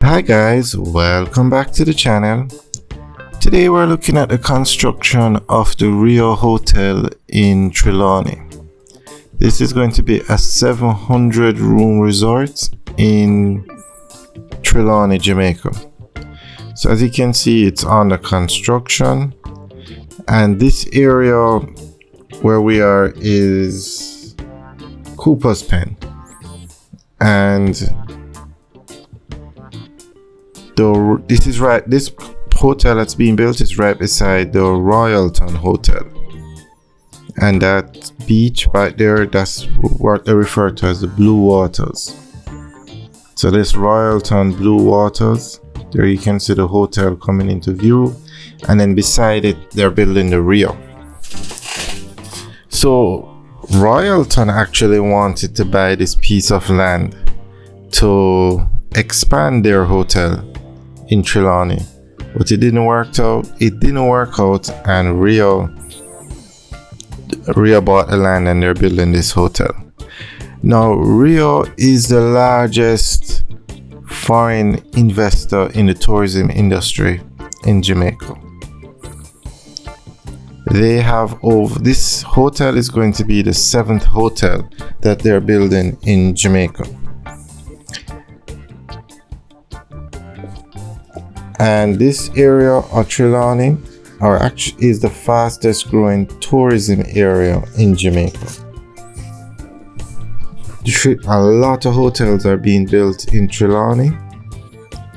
Hi guys, welcome back to the channel. Today we're looking at the construction of the Rio Hotel in Trelawney. This is going to be a 700 room resort in Trelawny, Jamaica. So as you can see, it's under construction, and this area where we are is Cooper's Pen, and this hotel that's being built is right beside the Royalton Hotel, and that beach right there, that's what they refer to as the Blue Waters. So this Royalton Blue Waters, there you can see the hotel coming into view, and then beside it they're building the Rio. So Royalton actually wanted to buy this piece of land to expand their hotel in Trelawny, but it didn't work out. And Rio bought the land and they're building this hotel. Now Rio is the largest foreign investor in the tourism industry in Jamaica. This hotel is going to be the 7th hotel that they're building in Jamaica. And this area of Trelawny is the fastest growing tourism area in Jamaica. A lot of hotels are being built in Trelawny,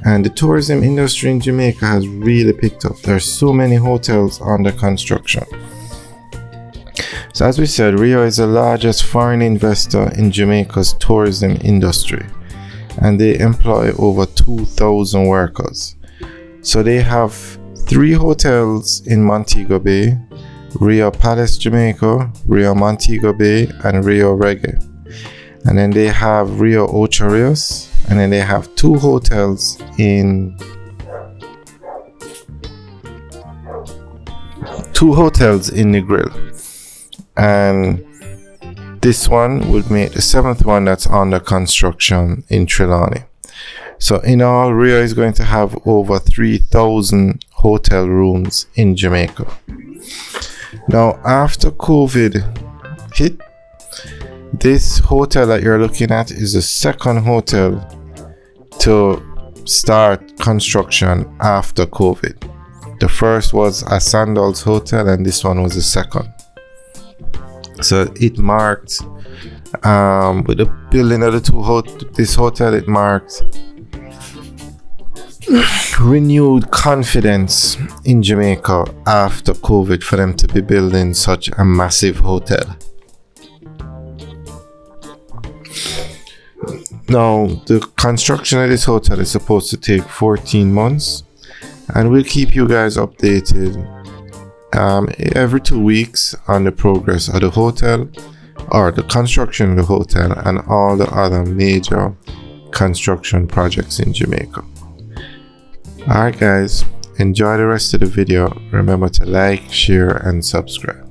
and the tourism industry in Jamaica has really picked up. There's so many hotels under construction. So as we said, Rio is the largest foreign investor in Jamaica's tourism industry, and they employ over 2,000 workers. So they have 3 hotels in Montego Bay: Rio Palace Jamaica, Rio Montego Bay, and Rio Reggae. And then they have Rio Ocho Rios, and then they have 2 hotels in Negril. And this one would make the 7th one that's under construction in Trelawny. So in all, Rio is going to have over 3,000 hotel rooms in Jamaica. Now, after COVID hit, this hotel that you're looking at is the second hotel to start construction after COVID. The first was a Sandals Hotel, and this one was the second. So it marked, with the building of this hotel, it marked renewed confidence in Jamaica after COVID for them to be building such a massive hotel. Now, the construction of this hotel is supposed to take 14 months, and we'll keep you guys updated every 2 weeks on the progress of the hotel, or the construction of the hotel, and all the other major construction projects in Jamaica. Alright guys, enjoy the rest of the video. Remember to like, share, and subscribe.